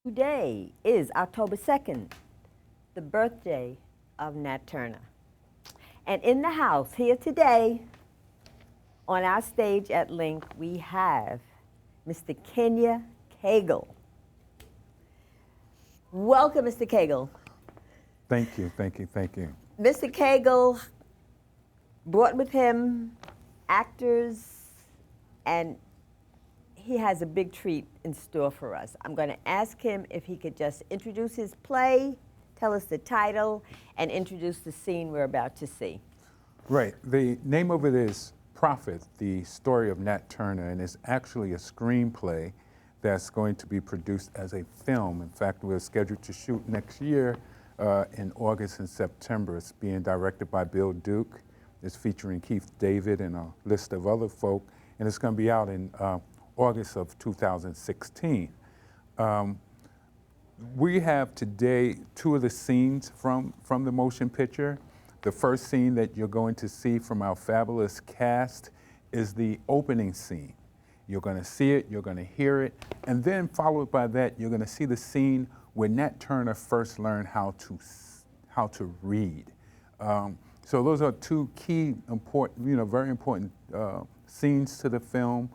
Today is October 2nd, the birthday of Nat Turner. And in the house here today, on our stage at Link, we have Mr. Kenya Cagle. Welcome, Mr. Cagle. Thank you, thank you, thank you. Mr. Cagle brought with him actors, and he has a big treat in store for us. I'm going to ask him if he could just introduce his play, tell us the title, and introduce the scene we're about to see. Right, the name of it is Prophet, the story of Nat Turner, and it's actually a screenplay that's going to be produced as a film. In fact, we're scheduled to shoot next year in August and September. It's being directed by Bill Duke. It's featuring Keith David and a list of other folk, and it's going to be out in August of 2016. We have today two of the scenes from the motion picture. The first scene that you're going to see from our fabulous cast is the opening scene. You're going to see it, you're going to hear it, and then followed by that, you're going to see the scene where Nat Turner first learned how to read. So those are two key, important, very important scenes to the film.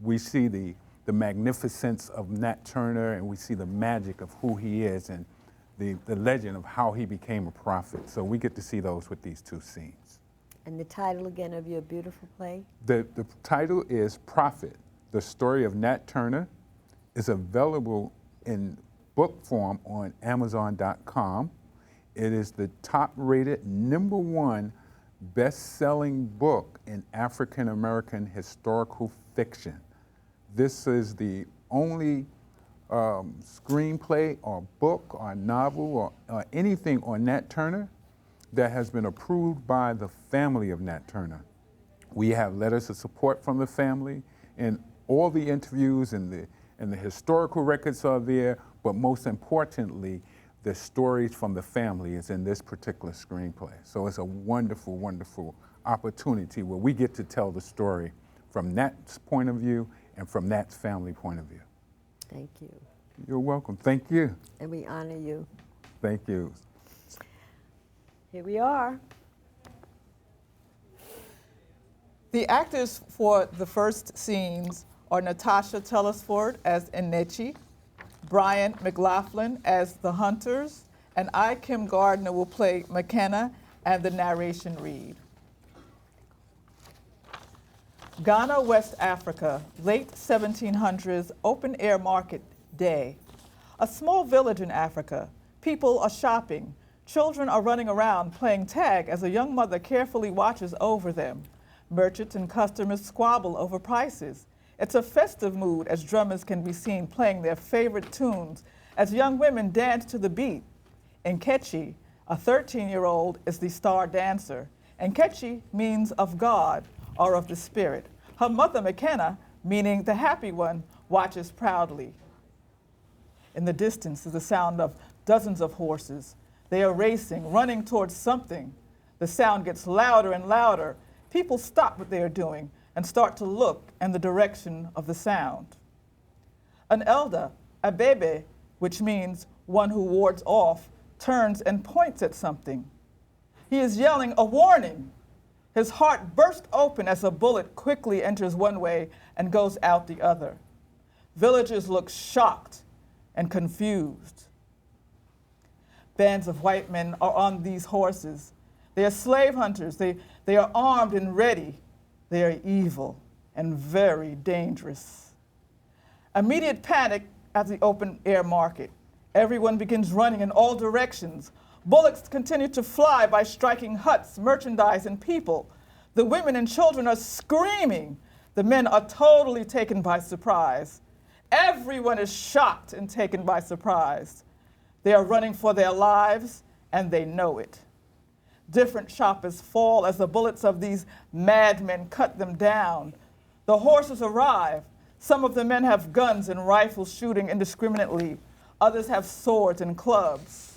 We see the magnificence of Nat Turner, and we see the magic of who he is and the legend of how he became a prophet. So we get to see those with these two scenes. And the title again of your beautiful play? The title is Prophet, the story of Nat Turner. Is available in book form on Amazon.com. It is the top-rated #1 best-selling book in African American historical fiction. This is the only screenplay or book or novel or anything on Nat Turner that has been approved by the family of Nat Turner. We have letters of support from the family, and all the interviews and the historical records are there, but most importantly, the stories from the family is in this particular screenplay. So it's a wonderful, wonderful opportunity where we get to tell the story from Nat's point of view and from Nat's family point of view. Thank you. You're welcome. Thank you. And we honor you. Thank you. Here we are. The actors for the first scenes are Natasha Telesford as Ennechi, Brian McLaughlin as the Hunters, and I, Kim Gardner, will play McKenna and the narration read. Ghana, West Africa, late 1700s, open-air market day. A small village in Africa. People are shopping. Children are running around playing tag as a young mother carefully watches over them. Merchants and customers squabble over prices. It's a festive mood as drummers can be seen playing their favorite tunes as young women dance to the beat. Nkechi, a 13-year-old, is the star dancer. Nkechi means of God or of the spirit. Her mother, McKenna, meaning the happy one, watches proudly. In the distance is the sound of dozens of horses. They are racing, running towards something. The sound gets louder and louder. People stop what they are doing and start to look in the direction of the sound. An elder, I.A.A.S.C.A, which means one who wards off, turns and points at something. He is yelling a warning. His heart bursts open as a bullet quickly enters one way and goes out the other. Villagers look shocked and confused. Bands of white men are on these horses. They are slave hunters. They are armed and ready. They are evil and very dangerous. Immediate panic at the open-air market. Everyone begins running in all directions. Bullets continue to fly by striking huts, merchandise, and people. The women and children are screaming. The men are totally taken by surprise. Everyone is shocked and taken by surprise. They are running for their lives, and they know it. Different shoppers fall as the bullets of these madmen cut them down. The horses arrive. Some of the men have guns and rifles shooting indiscriminately. Others have swords and clubs.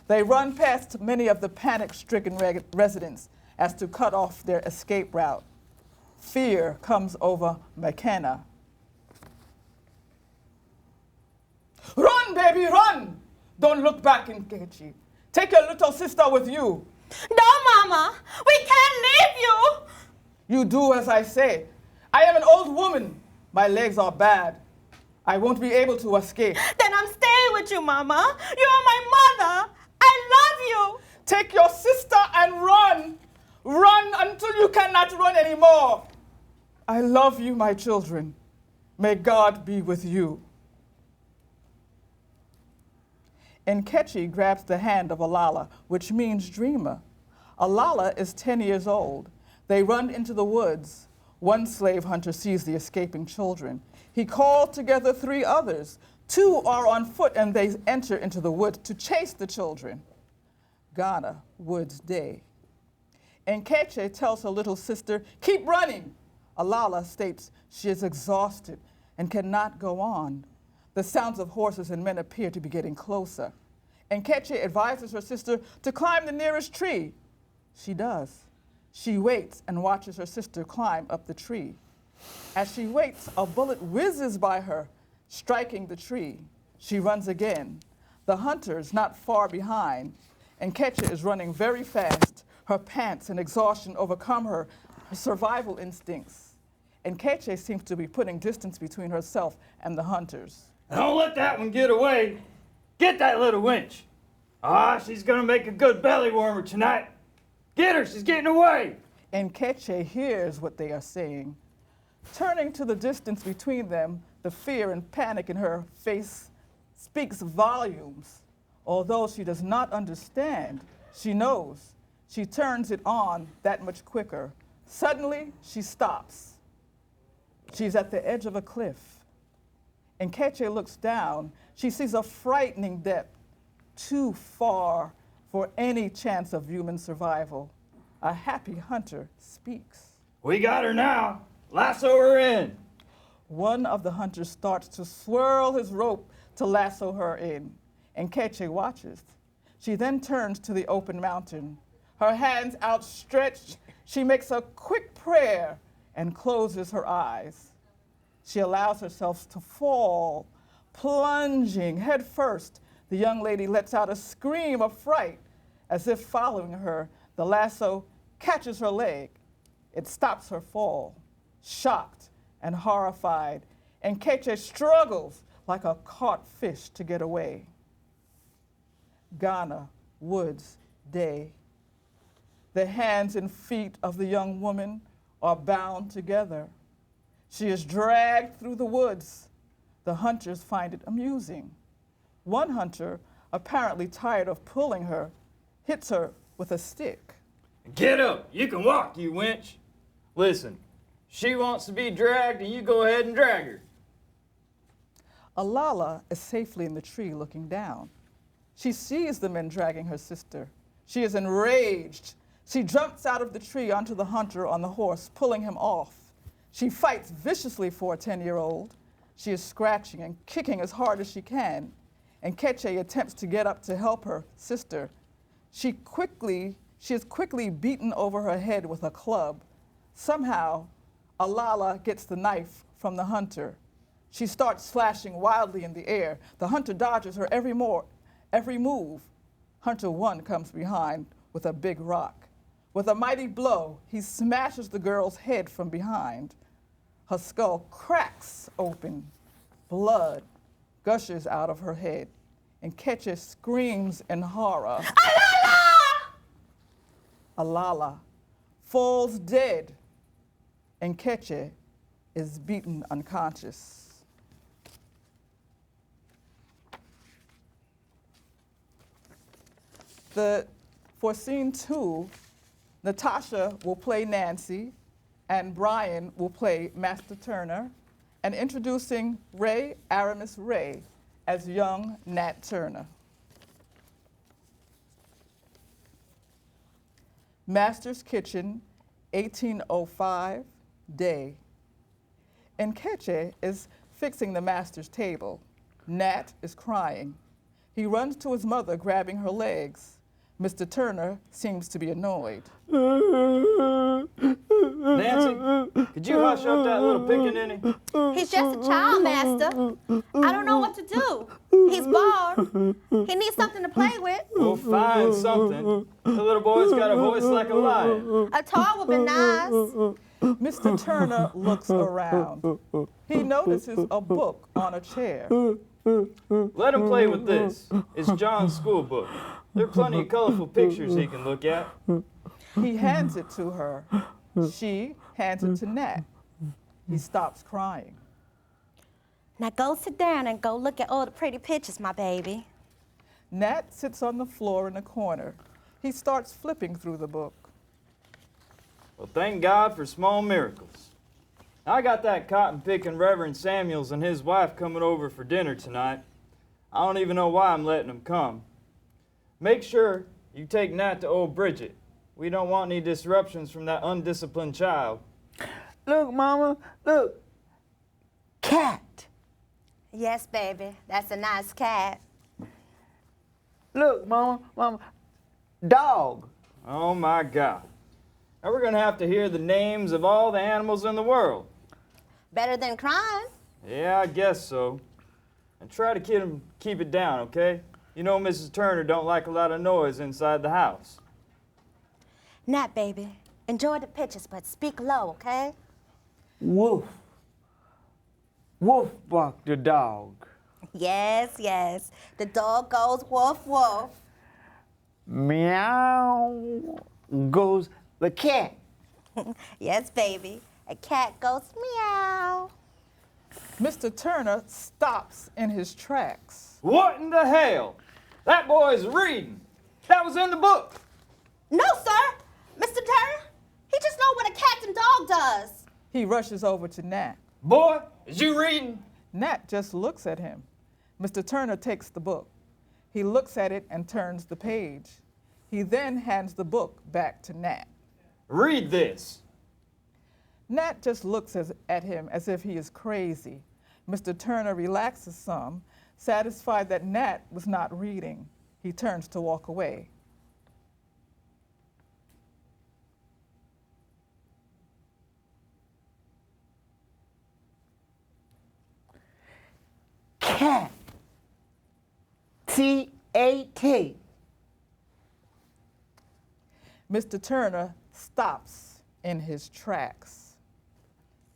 They run past many of the panic-stricken residents as to cut off their escape route. Fear comes over McKenna. baby, run! Don't look back, Nkechi. Take your little sister with you. No, Mama, we can't leave you. You do as I say. I am an old woman. My legs are bad. I won't be able to escape. Then I'm staying with you, Mama. You're my mother. I love you. Take your sister and run. Run until you cannot run anymore. I love you, my children. May God be with you. Nkechi grabs the hand of I.A.A.S.C.A, which means dreamer. I.A.A.S.C.A is 10 years old. They run into the woods. One slave hunter sees the escaping children. He called together 3 others. 2 are on foot and they enter into the woods to chase the children. Ghana, Woods Day. Nkechi tells her little sister, keep running. I.A.A.S.C.A states she is exhausted and cannot go on. The sounds of horses and men appear to be getting closer. Nkechi advises her sister to climb the nearest tree. She does. She waits and watches her sister climb up the tree. As she waits, a bullet whizzes by her, striking the tree. She runs again. The hunter's not far behind. Nkechi is running very fast. Her pants and exhaustion overcome her survival instincts. Nkechi seems to be putting distance between herself and the hunters. Don't let that one get away. Get that little wench. She's gonna make a good belly warmer tonight. Get her, she's getting away. Nkechi hears what they are saying. Turning to the distance between them, the fear and panic in her face speaks volumes. Although she does not understand, she knows. She turns it on that much quicker. Suddenly, she stops. She's at the edge of a cliff. Nkechi looks down. She sees a frightening depth, too far for any chance of human survival. A happy hunter speaks. We got her now. Lasso her in. One of the hunters starts to swirl his rope to lasso her in. Nkechi watches. She then turns to the open mountain. Her hands outstretched, she makes a quick prayer and closes her eyes. She allows herself to fall, plunging head first. The young lady lets out a scream of fright. As if following her, the lasso catches her leg. It stops her fall. Shocked and horrified, Nkechi struggles like a caught fish to get away. Ghana, Woods Day. The hands and feet of the young woman are bound together. She is dragged through the woods. The hunters find it amusing. One hunter, apparently tired of pulling her, hits her with a stick. Get up, you can walk, you wench. Listen, she wants to be dragged and you go ahead and drag her. I.A.A.S.C.A is safely in the tree looking down. She sees the men dragging her sister. She is enraged. She jumps out of the tree onto the hunter on the horse, pulling him off. She fights viciously for a 10-year-old. She is scratching and kicking as hard as she can. Nkechi attempts to get up to help her sister. She is quickly beaten over her head with a club. Somehow, I.A.A.S.C.A gets the knife from the hunter. She starts slashing wildly in the air. The hunter dodges her every move. Hunter 1 comes behind with a big rock. With a mighty blow, he smashes the girl's head from behind. Her skull cracks open. Blood gushes out of her head. Nkechi screams in horror. I.A.A.S.C.A falls dead. Nkechi is beaten unconscious. For scene 2, Natasha will play Nancy, and Brian will play Master Turner, and introducing Ray Aramis Ray as young Nat Turner. Master's Kitchen, 1805, day. Nkechi is fixing the master's table. Nat is crying. He runs to his mother, grabbing her legs. Mr. Turner seems to be annoyed. Nancy, could you hush up that little pickaninny? He's just a child, Master. I don't know what to do. He's bored. He needs something to play with. We'll find something. The little boy's got a voice like a lion. A toy would be nice. Mr. Turner looks around. He notices a book on a chair. Let him play with this. It's John's school book. There are plenty of colorful pictures he can look at. He hands it to her. She hands it to Nat. He stops crying. Now go sit down and go look at all the pretty pictures, my baby. Nat sits on the floor in a corner. He starts flipping through the book. Well, thank God for small miracles. I got that cotton-picking Reverend Samuels and his wife coming over for dinner tonight. I don't even know why I'm letting them come. Make sure you take Nat to old Bridget. We don't want any disruptions from that undisciplined child. Look, Mama, look. Cat. Yes, baby. That's a nice cat. Look, Mama, dog. Oh, my God. Now we're going to have to hear the names of all the animals in the world. Better than crying. Yeah, I guess so. And try to keep it down, okay? You know Mrs. Turner don't like a lot of noise inside the house. Nat, baby. Enjoy the pictures, but speak low, okay? Woof. Woof barked the dog. Yes, yes. The dog goes woof, woof. Meow goes the cat. Yes, baby. A cat goes meow. Mr. Turner stops in his tracks. What in the hell? That boy's reading. That was in the book. No, sir. Mr. Turner, he just know what a cat and dog does. He rushes over to Nat. Boy, is you reading? Nat just looks at him. Mr. Turner takes the book. He looks at it and turns the page. He then hands the book back to Nat. Read this. Nat just looks at him as if he is crazy. Mr. Turner relaxes some, satisfied that Nat was not reading. He turns to walk away. Cat. T-A-T. Mr. Turner stops in his tracks.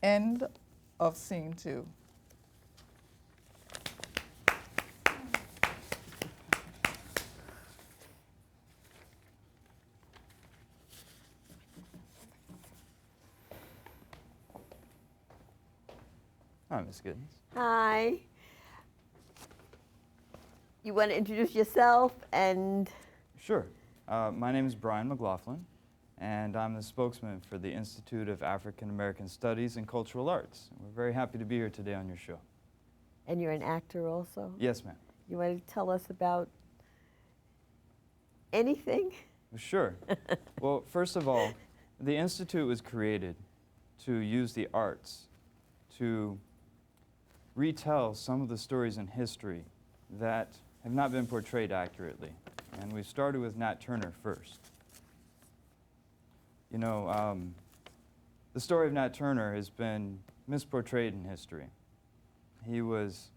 End of scene 2. Hi, Miss Gittens. Hi. You want to introduce yourself and... Sure. My name is Brian McLaughlin, and I'm the spokesman for the Institute of African American Studies and Cultural Arts. We're very happy to be here today on your show. And you're an actor also? Yes, ma'am. You want to tell us about anything? Sure. Well, first of all, the Institute was created to use the arts to retell some of the stories in history that have not been portrayed accurately. And we started with Nat Turner first. You know, the story of Nat Turner has been misportrayed in history. He was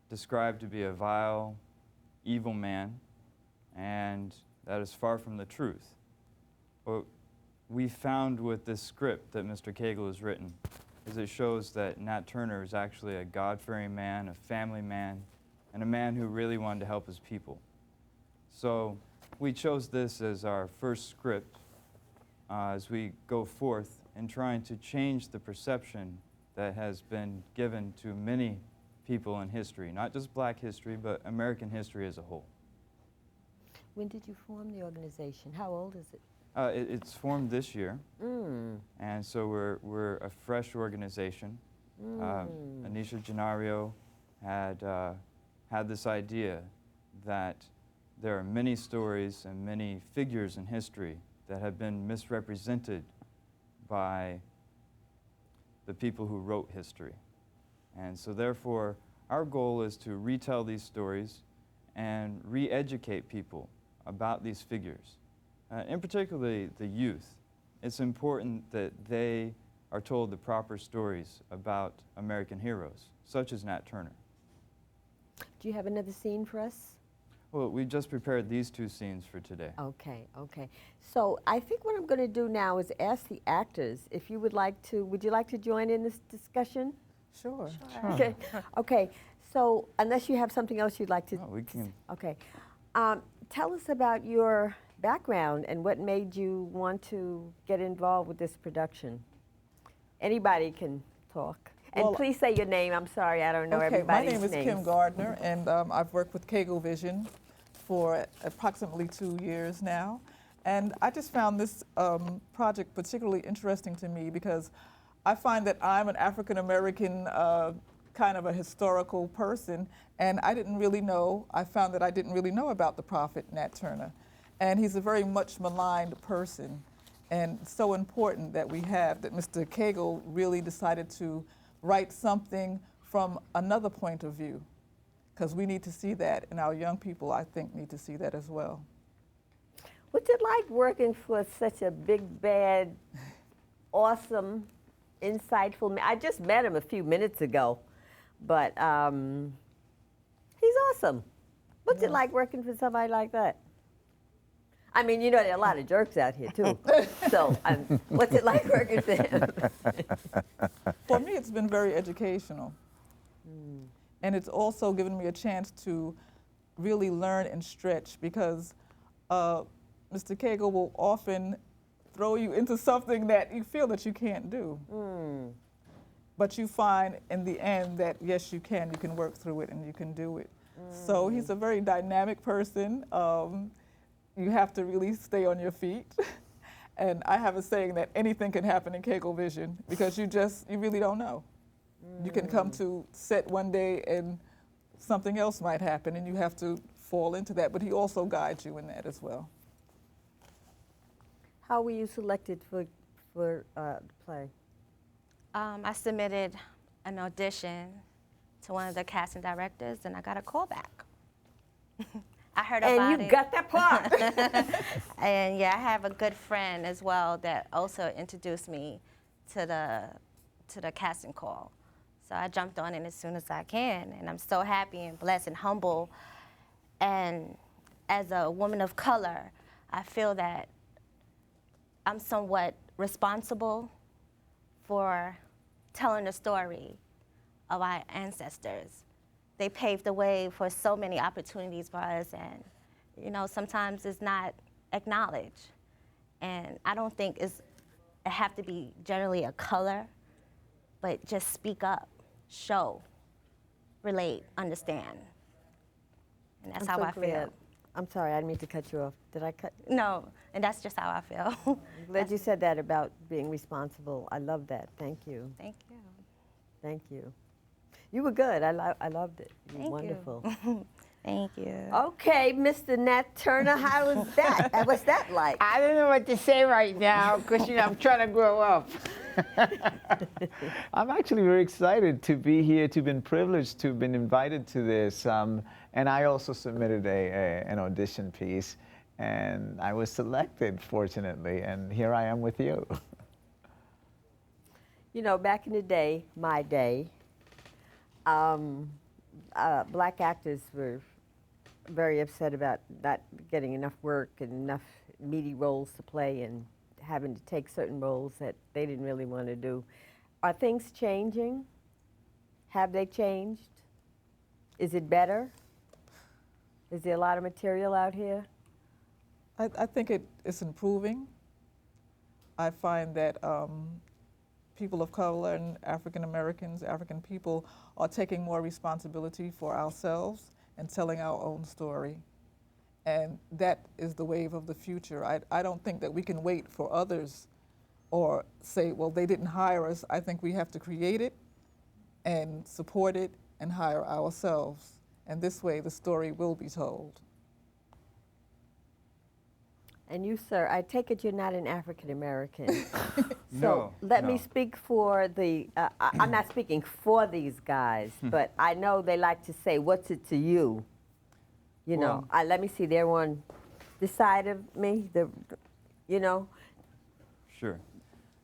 described to be a vile, evil man, and that is far from the truth. What we found with this script that Mr. Cagle has written is it shows that Nat Turner is actually a God-fearing man, a family man, and a man who really wanted to help his people. So we chose this as our first script as we go forth in trying to change the perception that has been given to many people in history, not just black history, but American history as a whole. When did you form the organization? How old is it? It's formed this year, and so we're a fresh organization. Anisha Gennario had this idea that there are many stories and many figures in history that have been misrepresented by the people who wrote history. And so therefore, our goal is to retell these stories and re-educate people about these figures. In particular, the youth. It's important that they are told the proper stories about American heroes, such as Nat Turner. Do you have another scene for us? Well, we just prepared these two scenes for today. Okay, okay. So I think what I'm going to do now is ask the actors if you would like to, would you like to join in this discussion? Sure. Okay, okay. So unless you have something else you'd like to. No, we can. Okay. Tell us about your background and what made you want to get involved with this production. Anybody can talk. And Well, please say your name. I'm sorry, I don't know Okay, everybody's my name is names. Kim Gardner, and I've worked with Cagle Vision for approximately 2 years now. And I just found this project particularly interesting to me because I find that I'm an African American kind of a historical person, and I didn't really know, I found that I didn't really know about the prophet Nat Turner. And he's a very much maligned person, and so important that we have that Mr. Cagle really decided to write something from another point of view, because we need to see that, and our young people, I think, need to see that as well. What's it like working for such a big, bad, awesome, insightful man? I just met him a few minutes ago, but he's awesome. What's it like working for somebody like that? I mean, you know, there are a lot of jerks out here, too. So what's it like working for him? For me, it's been very educational. And it's also given me a chance to really learn and stretch because Mr. Cagle will often throw you into something that you feel that you can't do. But you find in the end that, yes, you can work through it and you can do it. So he's a very dynamic person. You have to really stay on your feet. And I have a saying that anything can happen in Cagle Vision because you really don't know. You can come to set one day and something else might happen and you have to fall into that, but he also guides you in that as well. How were you selected for the play? I submitted an audition to one of the casting directors and I got a call back. I heard about it. And you got that part. And yeah, I have a good friend as well that also introduced me to the casting call. So I jumped on it as soon as I can, and I'm so happy and blessed and humble. And as a woman of color, I feel that I'm somewhat responsible for telling the story of our ancestors. They paved the way for so many opportunities for us, and you know, sometimes it's not acknowledged. And I don't think it have to be generally a color, but just speak up, show, relate, understand. And that's how I feel. I'm sorry, I didn't mean to cut you off. Did I cut? No, and that's just how I feel. I'm glad you said that about being responsible. I love that. Thank you. Thank you. Thank you. You were good. I loved it. You were Thank wonderful. you. Thank you. Okay, Mr. Nat Turner, how was that? What's that like? I don't know what to say right now because, you know, I'm trying to grow up. I'm actually very excited to be here, to have been privileged to have been invited to this. And I also submitted an audition piece, and I was selected, fortunately, and here I am with you. You know, back in the day, my day, black actors were very upset about not getting enough work and enough meaty roles to play and having to take certain roles that they didn't really want to do. Are things changing? Have they changed? Is it better? Is there a lot of material out here? I think it's improving. I find that people of color and African Americans, African people, are taking more responsibility for ourselves and telling our own story. And that is the wave of the future. I don't think that we can wait for others or say, well, they didn't hire us. I think we have to create it and support it and hire ourselves. And this way the story will be told. And you, sir, I take it you're not an African American. So No, let me no. speak for the, I'm not speaking for these guys, but I know they like to say, what's it to you? You know, let me see, they're on this side of me, you know. Sure.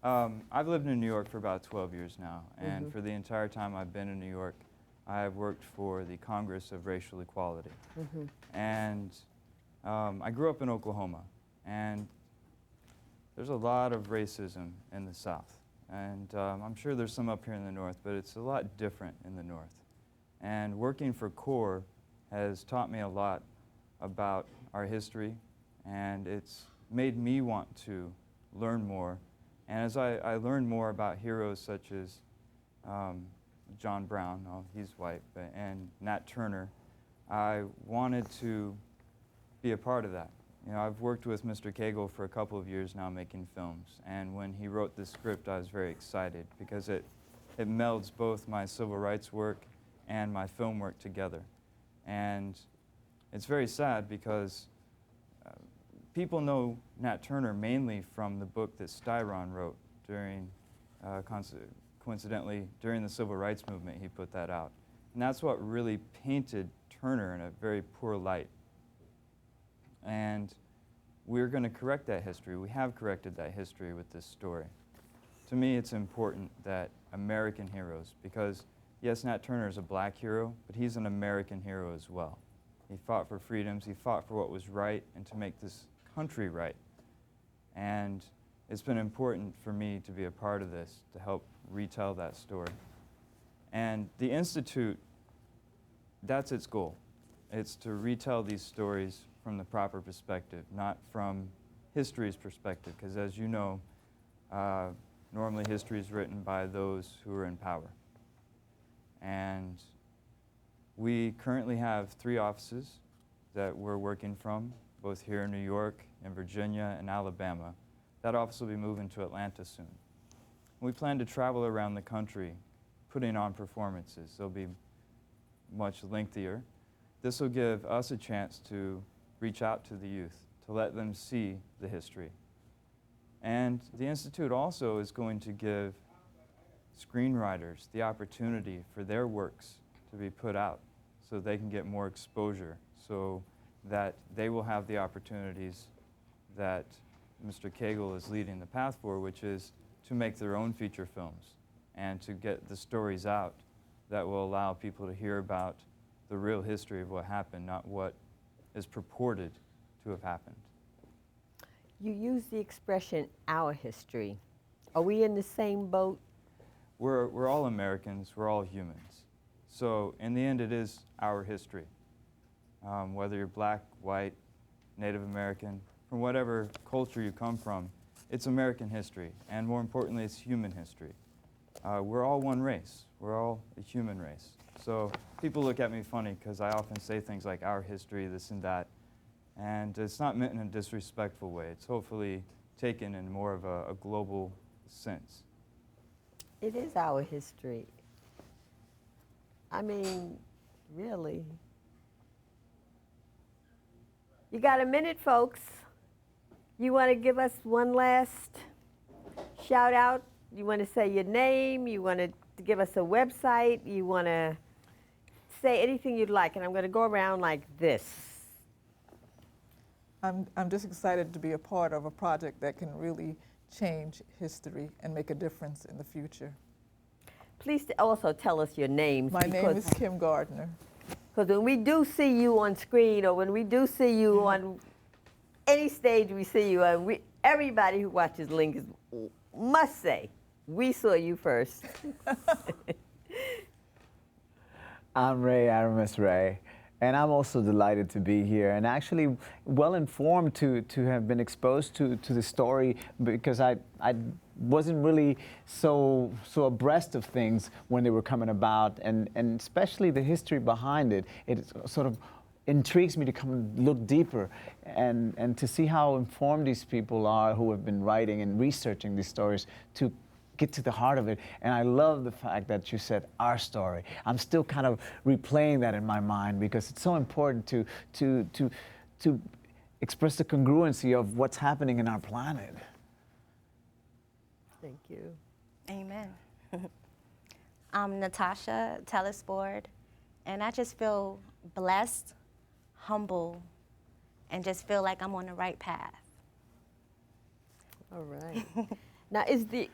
I've lived in New York for about 12 years now, and for the entire time I've been in New York, I've worked for the Congress of Racial Equality. And I grew up in Oklahoma, and there's a lot of racism in the South. And I'm sure there's some up here in the North, but it's a lot different in the North. And working for CORE has taught me a lot about our history, and it's made me want to learn more. And as I learned more about heroes such as John Brown, oh, he's white, and Nat Turner, I wanted to be a part of that. You know, I've worked with Mr. Cagle for a couple of years now making films, and when he wrote this script, I was very excited because it melds both my civil rights work and my film work together. And it's very sad because people know Nat Turner mainly from the book that Styron wrote during, coincidentally, during the civil rights movement. He put that out. And that's what really painted Turner in a very poor light. And we're going to correct that history. We have corrected that history with this story. To me, it's important that American heroes, because yes, Nat Turner is a black hero, but he's an American hero as well. He fought for freedoms, he fought for what was right and to make this country right. And it's been important for me to be a part of this, to help retell that story. And the Institute, that's its goal. It's to retell these stories from the proper perspective, not from history's perspective, because as you know, normally history is written by those who are in power. And we currently have 3 offices that we're working from, both here in New York, in Virginia, and Alabama. That office will be moving to Atlanta soon. We plan to travel around the country putting on performances. They'll be much lengthier. This will give us a chance to reach out to the youth, to let them see the history. And the Institute also is going to give screenwriters the opportunity for their works to be put out so they can get more exposure, so that they will have the opportunities that Mr. Cagle is leading the path for, which is to make their own feature films and to get the stories out that will allow people to hear about the real history of what happened, not what is purported to have happened. You use the expression, our history. Are we in the same boat? We're all Americans, we're all humans. So in the end, it is our history. Whether you're black, white, Native American, from whatever culture you come from, it's American history. And more importantly, it's human history. We're all one race. We're all a human race. So people look at me funny because I often say things like our history, this and that. And it's not meant in a disrespectful way. It's hopefully taken in more of a global sense. It is our history. I mean, really. You got a minute, folks. You want to give us one last shout out? You want to say your name? You want to give us a website? You want to say anything you'd like? And I'm going to go around like this. I'm just excited to be a part of a project that can really change history and make a difference in the future. Please also tell us your names. My name is Kim Gardner. Because when we do see you on screen, or when we do see you on any stage we see you on, everybody who watches Lincoln must say, we saw you first. I'm Ray, Aramis Ray. And I'm also delighted to be here and actually well informed to have been exposed to the story, because I wasn't really so abreast of things when they were coming about, and especially the history behind it. It sort of intrigues me to come and look deeper and to see how informed these people are who have been writing and researching these stories to get to the heart of it. And I love the fact that you said our story. I'm still kind of replaying that in my mind because it's so important to express the congruency of what's happening in our planet. Thank you. Amen. I'm Natasha Telesford, and I just feel blessed, humble, and just feel like I'm on the right path. All right. Now, is the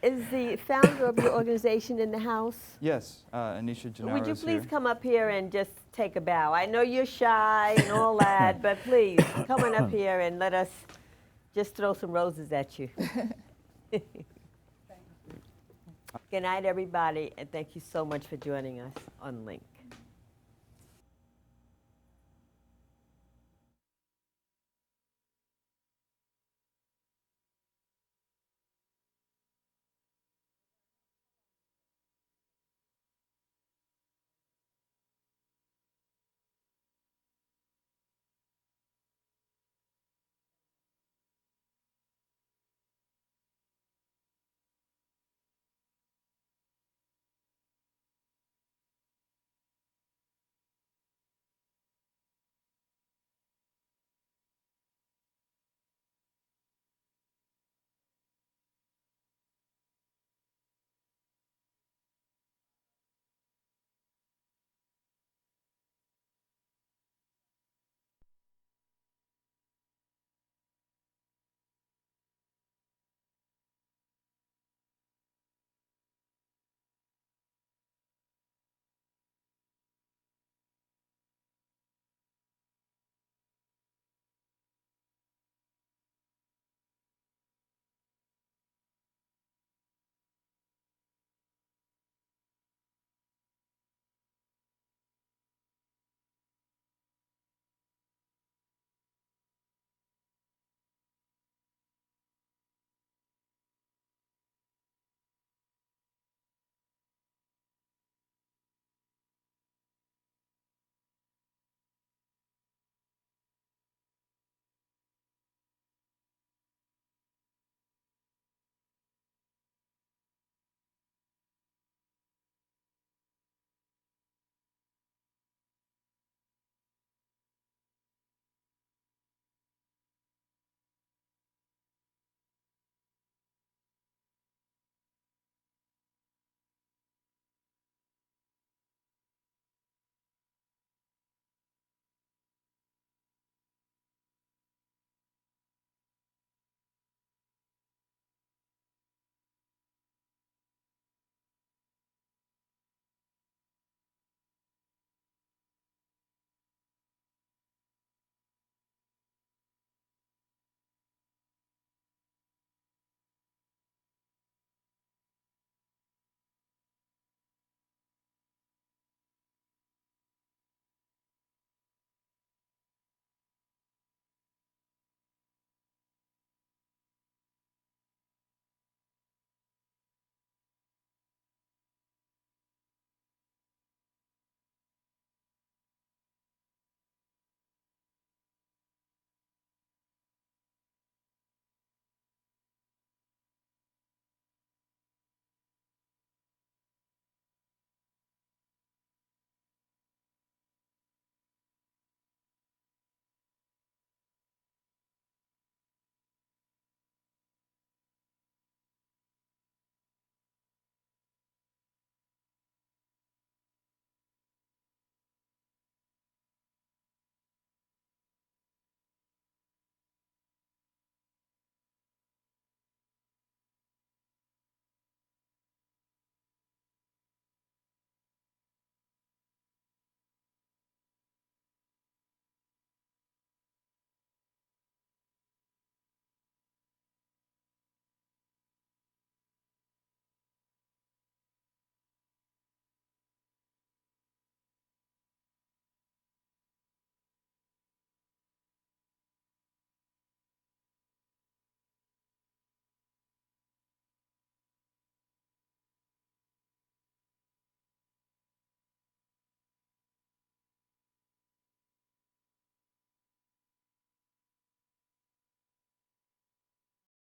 founder of your organization in the house? Yes, Anisha Gennaro Would you is please here. come up here and just take a bow? I know you're shy and all that, but please, come on up here and let us just throw some roses at you. Good night, everybody, and thank you so much for joining us on Link.